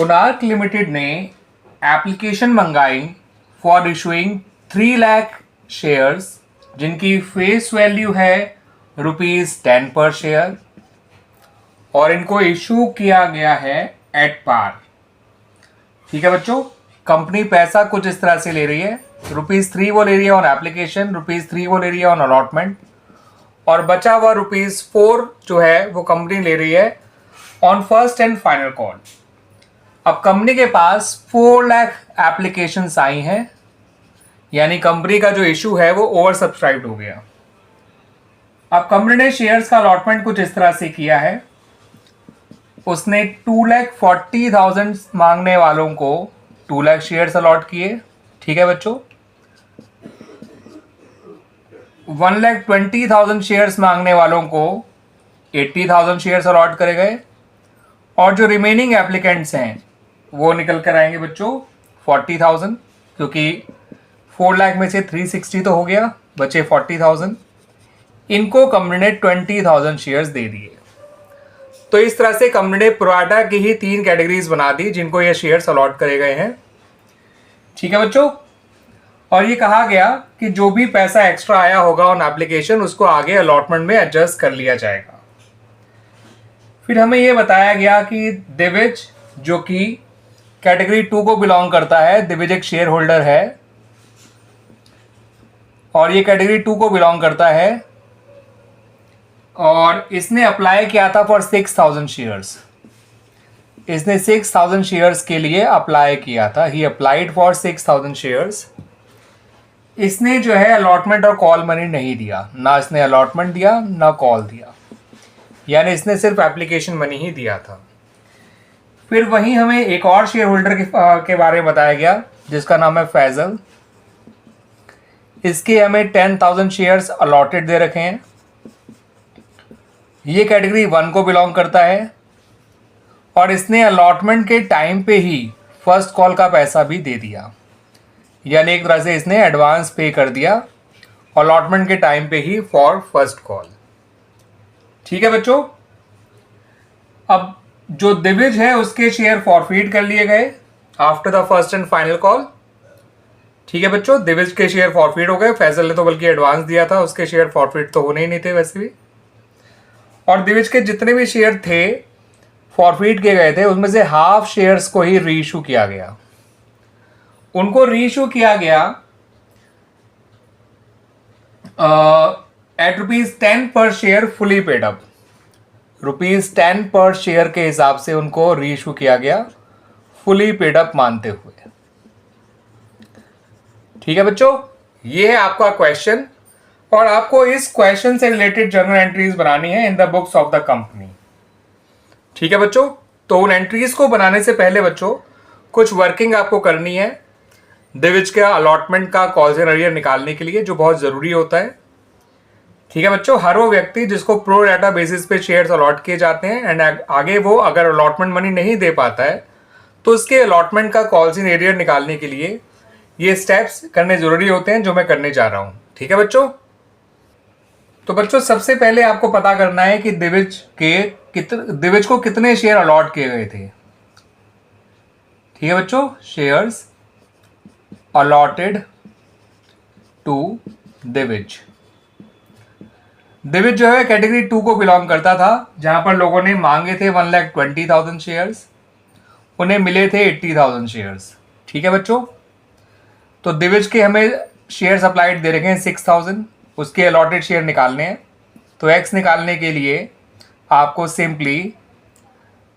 Konark limited ने application मंगाई for issuing 3 lakh shares जिनकी फेस वैल्यू है ₹10 पर शेयर और इनको इशू किया गया है एट पार। ठीक है बच्चों, कंपनी पैसा कुछ इस तरह से ले रही है, ₹3 वो ले रही है ऑन एप्लीकेशन, ₹3 वो ले रही है ऑन अलॉटमेंट और बचा हुआ ₹4 जो है वो कंपनी ले रही है on first and final call. अब कंपनी के पास 4 लाख एप्लीकेशंस आई हैं, यानी कंपनी का जो इशू है वो ओवर सब्सक्राइब्ड हो गया। अब कंपनी ने शेयर्स का अलॉटमेंट कुछ इस तरह से किया है, उसने 2,40,000 मांगने वालों को 2 लाख शेयर्स अलॉट किए। ठीक है बच्चों, 1,20,000 शेयर्स मांगने वालों को 80,000 शेयर्स अलॉट करे गए और जो रिमेनिंग एप्लीकेंट्स हैं वो निकल कर आएंगे बच्चों 40,000, क्योंकि 4 लाख में से 360 तो हो गया, बचे 40,000। इनको कंपनी ने 20,000 शेयर्स दे दिए। तो इस तरह से कंपनी ने प्रोराटा की ही 3 कैटेगरीज बना दी जिनको ये शेयर्स अलॉट करे गए हैं। ठीक है बच्चों, और ये कहा गया कि जो भी पैसा एक्स्ट्रा आया होगा ऑन एप्लीकेशन उसको आगे अलॉटमेंट में एडजस्ट कर लिया जाएगा। फिर हमें ये बताया गया कि दिविज जो कि कैटेगरी 2 को बिलोंग करता है, दिविज एक शेयर होल्डर है और ये कैटेगरी 2 को बिलोंग करता है और इसने अप्लाई किया था फॉर 6,000 शेयर्स। इसने 6,000 शेयर्स के लिए अप्लाई किया था, ही अप्लाइड फॉर 6,000 शेयर्स। इसने जो है अलॉटमेंट और कॉल मनी नहीं दिया, ना इसने अलॉटमेंट दिया ना कॉल दिया, यानी इसने सिर्फ एप्लीकेशन मनी ही दिया था। फिर वहीं हमें एक और शेयर होल्डर के बारे में बताया गया जिसका नाम है फैजल। इसके हमें 10,000 शेयर्स अलॉटेड दे रखे हैं। ये कैटेगरी 1 को बिलोंग करता है और इसने अलॉटमेंट के टाइम पे ही फर्स्ट कॉल का पैसा भी दे दिया, यानी एक तरह से इसने एडवांस पे कर दिया अलॉटमेंट के टाइम पे ही फॉर फर्स्ट कॉल। ठीक है बच्चों, अब जो दिविज है उसके शेयर फॉरफीट कर लिए गए after the first and final call. ठीक है बच्चों, दिविज के शेयर फॉरफीट हो गए, फैजल ने तो बल्कि एडवांस दिया था, उसके शेयर फॉरफीट तो होने ही नहीं थे वैसे भी। और दिविज के जितने भी शेयर थे फॉरफीट किए गए थे उसमें से हाफ शेयर्स को ही रीइशू किया गया। उनको रीइशू किया गया एट ₹10 पर शेयर फुली पेड अप। ₹10 पर शेयर के हिसाब से उनको रीइशू किया गया फुली पेड अप मानते हुए। ठीक है बच्चों, ये है आपका क्वेश्चन और आपको इस क्वेश्चन से रिलेटेड जर्नल एंट्रीज बनानी है in the books of the company. ठीक है बच्चों, तो उन एंट्रीज को बनाने से पहले बच्चों कुछ वर्किंग आपको करनी है दिविज का अलॉटमेंट का कॉल्स एंड अरियर निकालने के लिए, जो बहुत जरूरी होता है। ठीक है बच्चों, हर वो व्यक्ति जिसको प्रो डाटा बेसिस पे शेयर्स अलॉट किए जाते हैं एंड आगे वो अगर अलॉटमेंट मनी नहीं दे पाता है तो उसके अलॉटमेंट का कॉल्स एंड अरियर निकालने के लिए ये स्टेप्स करने जरूरी होते हैं जो मैं करने जा रहा हूं। ठीक है बच्चों, तो बच्चों सबसे पहले आपको पता करना है कि दिविज को कितने शेयर अलॉट किए गए थे। ठीक है बच्चों, shares allotted to Divij. Divij जो है कैटेगरी 2 को बिलोंग करता था, जहां पर लोगों ने मांगे थे 1,20,000 शेयर्स, उन्हें मिले थे 80,000 शेयर्स। ठीक है बच्चों, तो दिविज के हमें शेयर्स अप्लाइड दे रखे हैं 6,000, उसके अलॉटेड शेयर निकालने हैं। तो एक्स निकालने के लिए आपको सिंपली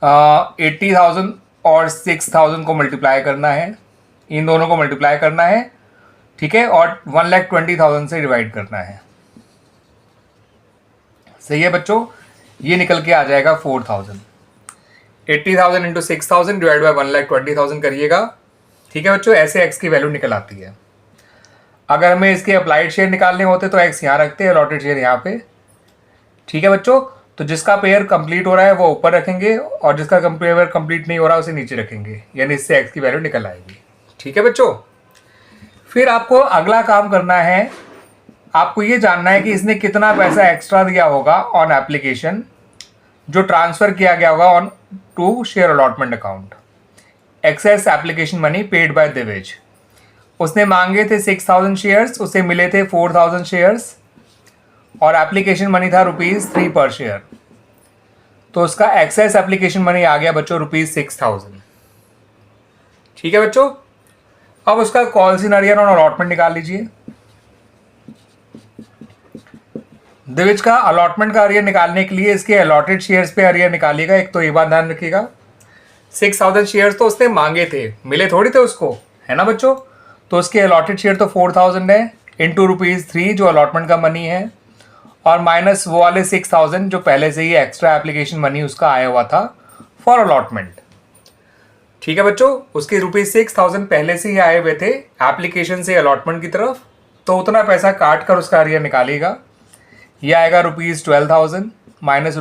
80,000 और 6,000 को मल्टीप्लाई करना है, इन दोनों को मल्टीप्लाई करना है। ठीक है, और 1,20,000 से डिवाइड करना है। सही है बच्चों, ये निकल के आ जाएगा 4,000। 80,000 इंटू 6,000 डिवाइड बाई 1,20,000 करिएगा। ठीक है बच्चों, ऐसे एक्स की वैल्यू निकल आती है। अगर हमें इसके अप्लाइड शेयर निकालने होते तो एक्स यहाँ रखते हैं, अलॉटेड शेयर यहाँ पे। ठीक है बच्चों, तो जिसका पेयर कंप्लीट हो रहा है वो ऊपर रखेंगे और जिसका पेयर कंप्लीट नहीं हो रहा उसे नीचे रखेंगे, यानी इससे एक्स की वैल्यू निकल आएगी। ठीक है बच्चों, फिर आपको अगला काम करना है, आपको ये जानना है कि इसने कितना पैसा एक्स्ट्रा दिया होगा ऑन एप्लीकेशन जो ट्रांसफर किया गया होगा on to share allotment account. Excess application money paid by Divij. उसने मांगे थे 6,000 शेयर्स, उसे मिले थे 4,000 शेयर्स और एप्लीकेशन मनी था ₹3 पर शेयर। तो उसका एक्सेस एप्लीकेशन मनी आ गया बच्चों ₹6,000। ठीक है बच्चों, अब उसका कॉल्स इन अरियर और अलॉटमेंट निकाल लीजिए। दिविज का अलॉटमेंट का अरियर निकालने के लिए इसके अलॉटेड शेयर्स पे अरियर निकालिएगा। एक तो ये बात ध्यान रखिएगा, 6,000 शेयर्स तो उसने मांगे थे, मिले थोड़ी थे उसको, है ना बच्चों। तो उसके अलॉटेड शेयर तो 4,000 है, इंटू ₹3 जो अलॉटमेंट का मनी है, और माइनस वो वाले 6,000 जो पहले से ही एक्स्ट्रा एप्लीकेशन मनी उसका आया हुआ था फॉर अलॉटमेंट। ठीक है बच्चों, उसके ₹6,000 पहले से ही आए हुए थे एप्लीकेशन से अलॉटमेंट की तरफ, तो उतना पैसा काट कर उसका अरियर निकालिएगा। यह आएगा ₹12,000 माइनस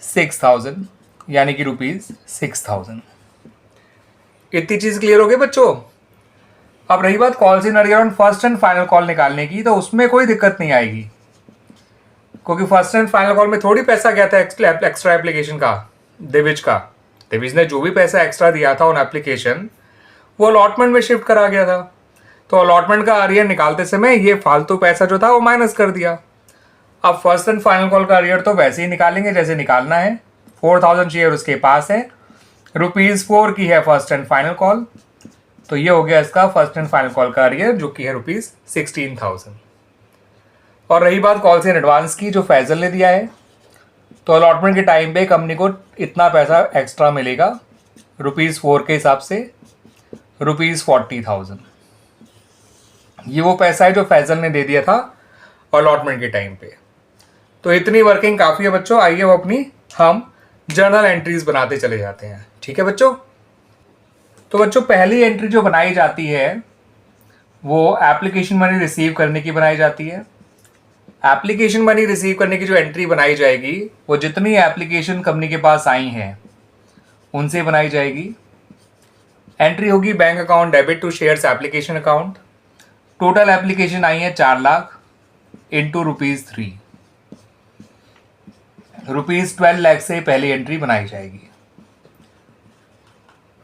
₹6,000 यानी कि ₹6,000। इतनी चीज क्लियर हो गई बच्चों। अब रही बात calls in arrear on first and final call निकालने की, तो उसमें कोई दिक्कत नहीं आएगी, क्योंकि फर्स्ट एंड फाइनल कॉल में थोड़ी पैसा गया था एक्स्ट्रा एप्लीकेशन का, दिविज का। दिविज ने जो भी पैसा एक्स्ट्रा दिया था ऑन एप्लीकेशन वो अलॉटमेंट में शिफ्ट करा गया था। तो अलॉटमेंट का अरियर निकालते समय ये फालतू पैसा जो था वो माइनस कर दिया। अब फर्स्ट एंड फाइनल कॉल का अरियर तो वैसे ही निकालेंगे जैसे निकालना है। 4,000 शेयर उसके पास है, ₹4 की है फर्स्ट एंड फाइनल कॉल, तो ये हो गया इसका फर्स्ट एंड फाइनल कॉल का अरियर जो कि है ₹16,000। और रही बात कॉल्स इन एडवांस की जो फैजल ने दिया है, तो अलॉटमेंट के टाइम पे कंपनी को इतना पैसा एक्स्ट्रा मिलेगा, ₹4 के हिसाब से ₹40,000। ये वो पैसा है जो फैजल ने दे दिया था अलॉटमेंट के टाइम पे। तो इतनी वर्किंग काफ़ी है बच्चों। आइए अब अपनी हम जर्नल एंट्रीज बनाते चले जाते हैं। ठीक है बच्चों, तो बच्चों पहली एंट्री जो बनाई जाती है वो एप्लीकेशन मनी रिसीव करने की बनाई जाती है। एप्लीकेशन मनी रिसीव करने की जो एंट्री बनाई जाएगी वो जितनी एप्लीकेशन कंपनी के पास आई हैं उनसे बनाई जाएगी। एंट्री होगी bank account debit to shares application account. Total application आई है 4 लाख इंटू ₹3, ₹12 लाख से पहली एंट्री बनाई जाएगी।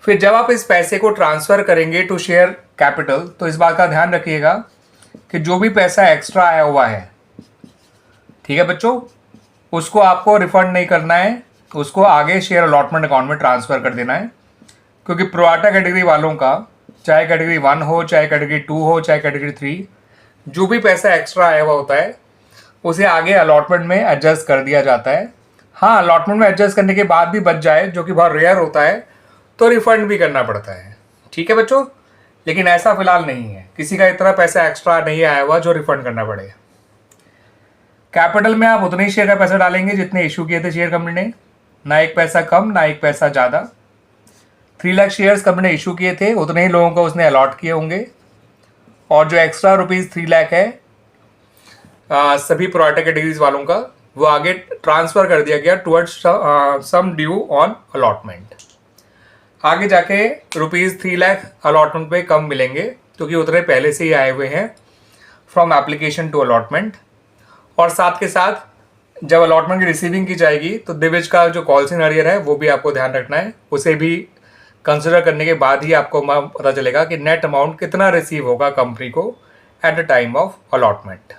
फिर जब आप इस पैसे को ट्रांसफर करेंगे टू शेयर कैपिटल, तो इस बात का ध्यान रखिएगा कि जो भी पैसा एक्स्ट्रा आया हुआ है, ठीक है बच्चों, उसको आपको रिफंड नहीं करना है, उसको आगे शेयर अलॉटमेंट अकाउंट में ट्रांसफर कर देना है। क्योंकि प्रोराटा कैटेगरी वालों का, चाहे कैटेगरी 1 हो, चाहे कैटेगरी 2 हो, चाहे कैटेगरी 3, जो भी पैसा एक्स्ट्रा आया हुआ होता है उसे आगे अलॉटमेंट में एडजस्ट कर दिया जाता है। हाँ, अलॉटमेंट में एडजस्ट करने के बाद भी बच जाए, जो कि बहुत रेयर होता है, तो रिफंड भी करना पड़ता है। ठीक है बच्चों, लेकिन ऐसा फिलहाल नहीं है, किसी का इतना पैसा एक्स्ट्रा नहीं आया हुआ जो रिफंड करना पड़े। कैपिटल में आप उतने ही शेयर का पैसा डालेंगे जितने इशू किए थे शेयर कंपनी ने, ना एक पैसा कम ना एक पैसा ज़्यादा। 3 लाख शेयर्स कंपनी ने इशू किए थे, उतने ही लोगों को उसने अलॉट किए होंगे, और जो एक्स्ट्रा ₹3 लाख है सभी प्रोराटा कैटेगरीज वालों का, वो आगे ट्रांसफर कर दिया गया towards sum due on allotment. आगे जाके ₹3 लाख अलॉटमेंट पे कम मिलेंगे क्योंकि उतने पहले से ही आए हुए हैं फ्रॉम एप्लीकेशन टू अलॉटमेंट। और साथ के साथ जब अलॉटमेंट की रिसीविंग की जाएगी तो दिविज का जो कॉल्स इन अरियर है वो भी आपको ध्यान रखना है, उसे भी कंसिडर करने के बाद ही आपको पता चलेगा कि नेट अमाउंट कितना रिसीव होगा कंपनी को at the time of allotment.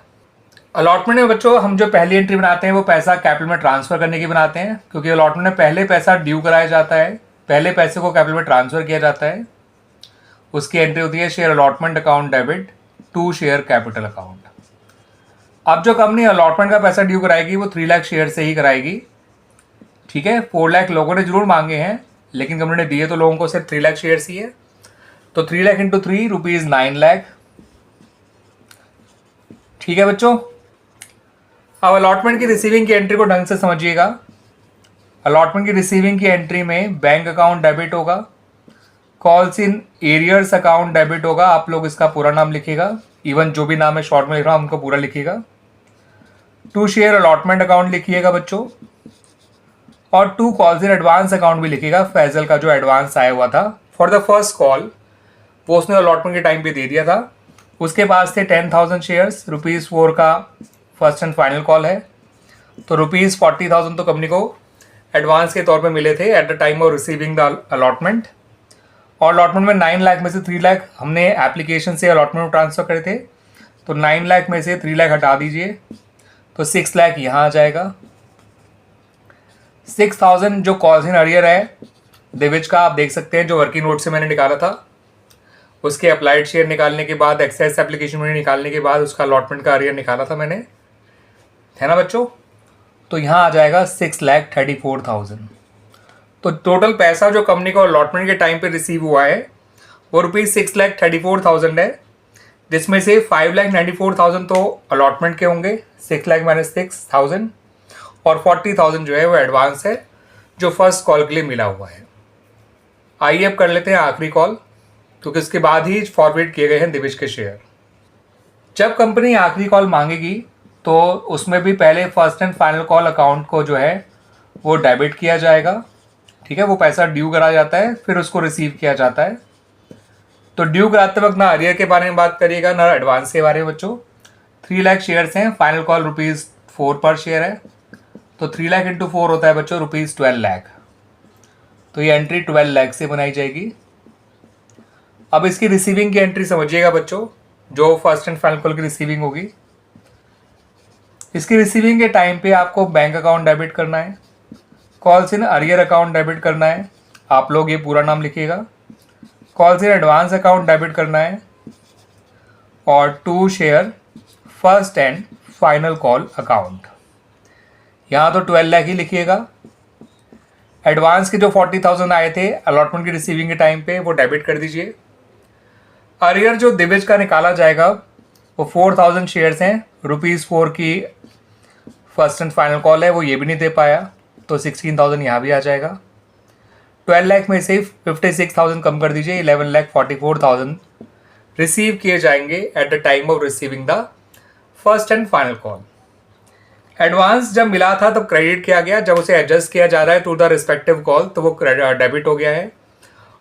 Allotment में बच्चों हम जो पहली एंट्री बनाते हैं वो पैसा कैपिटल में ट्रांसफर करने की बनाते हैं, क्योंकि अलॉटमेंट में पहले पैसा ड्यू कराया जाता है, पहले पैसे को कैपिटल में ट्रांसफर किया जाता है। उसकी एंट्री होती है share allotment account debit to share capital account. अब जो कंपनी अलॉटमेंट का पैसा ड्यू कराएगी वो 3 लाख शेयर से ही कराएगी। ठीक है, 4 लाख लोगों ने जरूर मांगे हैं, लेकिन कंपनी ने दिए तो लोगों को सिर्फ 3 लाख शेयर ही है। तो 3 लाख इंटू 3 ₹9 लाख। ठीक है बच्चों, अब अलॉटमेंट की रिसीविंग की एंट्री को ढंग से समझिएगा। अलॉटमेंट की रिसीविंग की एंट्री में बैंक अकाउंट डेबिट होगा, calls in arrears account debit होगा। आप लोग इसका पूरा नाम लिखिएगा, इवन जो भी नाम है शॉर्ट में लिख रहा हूं उनको पूरा लिखिएगा। टू शेयर अलॉटमेंट अकाउंट लिखिएगा बच्चों, और to calls in advance account भी लिखिएगा। फैजल का जो एडवांस आया हुआ था फॉर द फर्स्ट कॉल वो उसने अलॉटमेंट के टाइम पे दे दिया था। उसके पास थे 10,000 शेयर्स, ₹4 का फर्स्ट एंड फाइनल कॉल है, तो ₹40,000 तो कंपनी को एडवांस के तौर पे मिले थे at the time of receiving the allotment. और अलॉटमेंट में 9 लाख में से 3 लाख हमने एप्लीकेशन से अलॉटमेंट में ट्रांसफ़र करे थे, तो 9 लाख में से 3 लाख हटा दीजिए तो 6 लाख यहाँ आ जाएगा। 6000 जो कॉल्स इन अरियर है दिविज का, आप देख सकते हैं जो वर्किंग नोट से मैंने निकाला था, उसके अप्लाइड शेयर निकालने के बाद एक्सेस एप्लीकेशन में निकालने के बाद उसका अलॉटमेंट का अरियर निकाला था मैंने, है ना बच्चों। तो यहाँ आ जाएगा 6,34,000। तो टोटल पैसा जो कंपनी को अलॉटमेंट के टाइम पे रिसीव हुआ है वो ₹6,34,000 है, जिसमें से 5,94,000 तो अलॉटमेंट के होंगे, 6 लाख माइनस 6,000, और 40,000 जो है वो एडवांस है जो फर्स्ट कॉल के लिए मिला हुआ है। आइए अब कर लेते हैं आखिरी कॉल, क्योंकि इसके बाद ही फॉरवर्ड किए गए हैं दिविज के शेयर। जब कंपनी आखिरी कॉल मांगेगी तो उसमें भी पहले first and final call account को जो है वो डेबिट किया जाएगा, ठीक है। वो पैसा ड्यू करा जाता है, फिर उसको रिसीव किया जाता है। तो ड्यू कराते वक्त ना अरियर के बारे में बात करिएगा ना एडवांस के बारे में बच्चों। 3 लाख शेयर्स हैं, फाइनल कॉल ₹4 पर शेयर है, तो 3 लाख इंटू 4 होता है बच्चों ₹12 लाख। तो ये एंट्री 12 लाख से बनाई जाएगी। अब इसकी रिसीविंग की एंट्री समझिएगा बच्चों, जो फर्स्ट एंड फाइनल कॉल की रिसीविंग होगी। इसकी रिसीविंग के टाइम पे आपको बैंक अकाउंट डेबिट करना है, calls in arrear account debit करना है, आप लोग ये पूरा नाम लिखिएगा, calls in advance account debit करना है, और 2 share first and final call account. यहाँ तो 12 लाख ही लिखिएगा। एडवांस के जो 40,000 आए थे अलॉटमेंट की रिसीविंग के टाइम पे वो डेबिट कर दीजिए। अरियर जो दिविज का निकाला जाएगा वो 4,000 शेयर्स हैं, ₹4 की फर्स्ट एंड फाइनल कॉल है, वो ये भी नहीं दे पाया, तो 16,000 यहाँ भी आ जाएगा। 12 लाख में से 56,000 कम कर दीजिए, 11,44,000 रिसीव किए जाएंगे at the time of receiving the first and final call. Advance जब मिला था तब क्रेडिट किया गया, जब उसे एडजस्ट किया जा रहा है टू द रिस्पेक्टिव कॉल तो वो डेबिट हो गया है।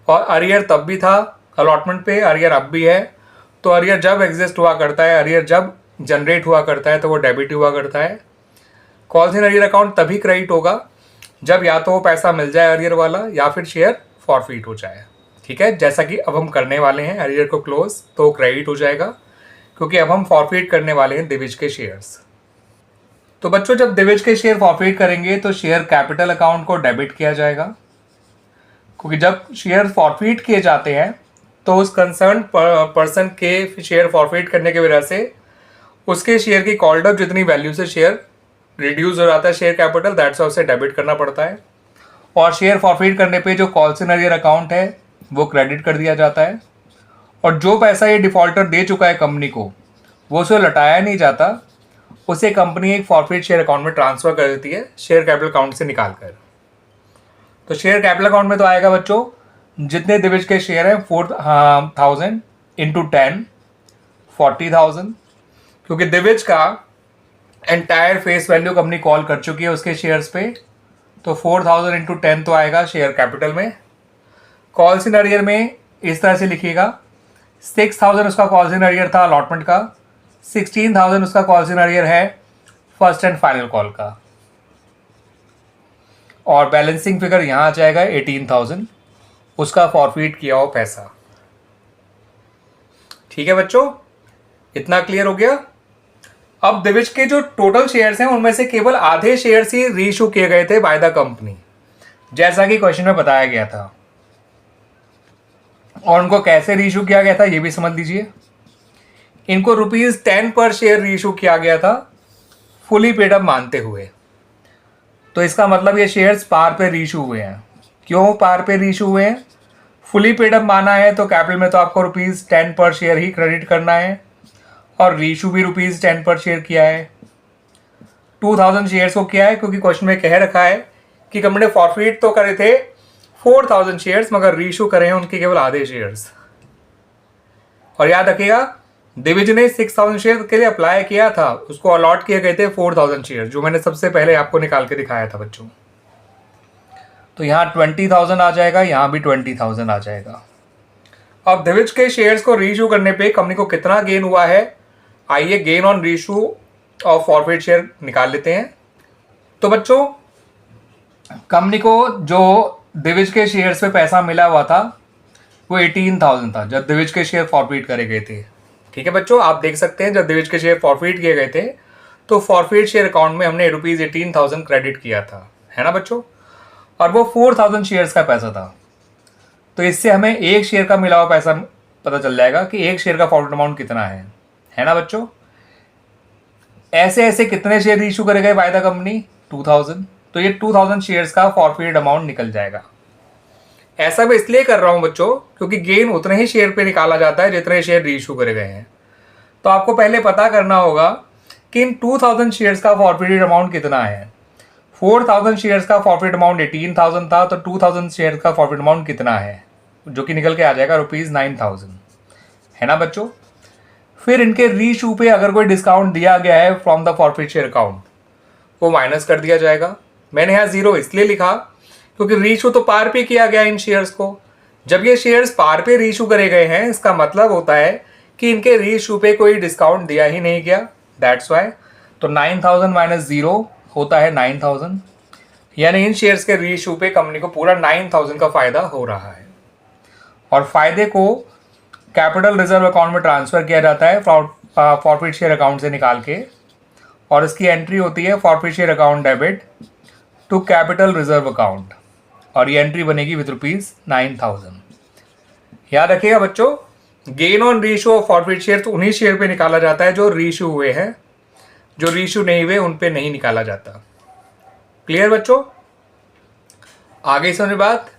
और अरियर तब भी था अलॉटमेंट पे, अरियर अब भी है। तो अरियर जब एग्जिस्ट हुआ करता है, अरियर जब जनरेट हुआ करता है तो वो डेबिट हुआ करता है। कॉल्स इन अरियर अकाउंट तभी क्रेडिट होगा जब या तो वो पैसा मिल जाए अरियर वाला या फिर शेयर फॉरफिट हो जाए, ठीक है। जैसा कि अब हम करने वाले हैं अरियर को क्लोज, तो क्रेडिट हो जाएगा क्योंकि अब हम फॉरफिट करने वाले हैं दिविज के शेयर्स। तो बच्चों जब दिविज के शेयर फॉरफिट करेंगे तो शेयर कैपिटल अकाउंट को डेबिट किया जाएगा, क्योंकि जब शेयर फॉरफिट किए जाते हैं तो उस कंसर्न पर्सन के शेयर फॉरफिट करने की वजह से उसके शेयर की कॉल्ड अप जितनी वैल्यू से शेयर रिड्यूस हो जाता है शेयर कैपिटल, दैट्स वाई उसे डेबिट करना पड़ता है। और शेयर फॉरफिट करने पे जो कॉल्स इन अरियर अकाउंट है वो क्रेडिट कर दिया जाता है, और जो पैसा ये डिफॉल्टर दे चुका है कंपनी को वो उसे लौटाया नहीं जाता, उसे कंपनी एक फॉरफिट शेयर अकाउंट में ट्रांसफ़र कर देती है शेयर कैपिटल अकाउंट से निकाल कर। तो शेयर कैपिटल अकाउंट में तो आएगा बच्चों जितने दिविज के शेयर हैं 4,000 इंटू 10 40,000, क्योंकि दिविज का entire face value company call कर चुकी है उसके शेयर्स पे, तो 4,000 इंटू 10 तो आएगा शेयर कैपिटल में। कॉल्स इन अरियर में इस तरह से लिखिएगा, 6,000 उसका कॉल्स इन अरियर था अलॉटमेंट का, 16,000 उसका कॉल्स इन अरियर है फर्स्ट एंड फाइनल कॉल का, और बैलेंसिंग फिगर यहाँ आ जाएगा 18,000 उसका फॉरफिट किया हो पैसा। ठीक है बच्चों, इतना क्लियर हो गया। अब दिविज के जो टोटल शेयर्स हैं उनमें से केवल आधे शेयर्स ही रीइश्यू किए गए थे बाय द कंपनी, जैसा कि क्वेश्चन में बताया गया था। और उनको कैसे रीइश्यू किया गया था ये भी समझ लीजिए। इनको ₹10 पर शेयर रीइश्यू किया गया था फुली पेड अप मानते हुए। तो इसका मतलब ये शेयर्स पार पे रीइश्यू हुए हैं। क्यों पार पे रीइश्यू हुए हैं? फुली पेड अप माना है तो कैपिटल में तो आपको ₹10 पर शेयर ही क्रेडिट करना है, और रीइश्यू भी ₹10 पर शेयर किया है। 2,000 शेयर्स को किया है क्योंकि क्वेश्चन में कह रखा है कि कंपनी ने फॉरफिट तो करे थे 4,000 शेयर्स, मगर रीइश्यू करे हैं उनके केवल आधे शेयर्स। और याद रखिएगा दिविज ने 6,000 शेयर के लिए अप्लाई किया था, उसको अलॉट किए गए थे 4,000 शेयर, जो मैंने सबसे पहले आपको निकाल के दिखाया था बच्चों। तो यहाँ 20,000 आ जाएगा, यहाँ भी 20,000 आ जाएगा। अब दिविज के शेयर्स को रीइश्यू करने पे कंपनी को कितना गेन हुआ है, आइए gain on reissue of forfeit share निकाल लेते हैं। तो बच्चों कंपनी को जो दिविज के शेयर्स पे पैसा मिला हुआ था वो 18,000 था जब दिविज के शेयर फॉरफिट करे गए थे। ठीक है बच्चों, आप देख सकते हैं जब दिविज के शेयर फॉरफिट किए गए थे तो फॉरफिट शेयर अकाउंट में हमने ₹18,000 क्रेडिट किया था, है ना बच्चों, और वो 4,000 शेयर्स का पैसा था। तो इससे हमें एक शेयर का मिला हुआ पैसा पता चल जाएगा कि एक शेयर का फॉरवर्ड अमाउंट कितना है ना बच्चों। ऐसे ऐसे कितने शेयर इशू करे गए बाय द कंपनी? 2000। तो ये 2000 शेयर्स का फॉरफिट अमाउंट निकल जाएगा। ऐसा मैं इसलिए कर रहा हूं बच्चों क्योंकि गेन उतने ही शेयर पे निकाला जाता है जितने शेयर रीइशू करे गए हैं। तो आपको पहले पता करना होगा कि इन 2000 शेयर्स का फॉरफिटेड अमाउंट कितना है। 4000 शेयर्स का फॉरफिट अमाउंट 18,000 था, तो 2000 शेयर्स का फॉरफिट अमाउंट कितना है, जो कि निकल के आ जाएगा ₹9,000, है ना बच्चों। फिर इनके रीइशू पे अगर कोई डिस्काउंट दिया गया है from the forfeit share account, वो माइनस कर दिया जाएगा। मैंने यहाँ 0 इसलिए लिखा क्योंकि रीइशू तो पार पे किया गया इन शेयर्स को। जब ये शेयर्स पार पे रीइशू करे गए हैं, इसका मतलब होता है कि इनके रीइशू पे कोई डिस्काउंट दिया ही नहीं गया, दैट्स वाई। तो 9,000 माइनस 0 होता है 9,000, यानी इन शेयर्स के रीइशू पे कंपनी को पूरा 9,000 का फायदा हो रहा है। और फायदे को कैपिटल रिजर्व अकाउंट में ट्रांसफर किया जाता है फॉरफिट शेयर अकाउंट से निकाल के, और इसकी एंट्री होती है forfeit share account debit to capital reserve account, और ये एंट्री बनेगी विद ₹9,000। याद रखिएगा बच्चों, gain on reissue of forfeit share तो उन्हीं शेयर पे निकाला जाता है जो रीइशू हुए हैं, जो रीइशू नहीं हुए उन पे नहीं निकाला जाता। क्लियर बच्चों, आगे समझ बात।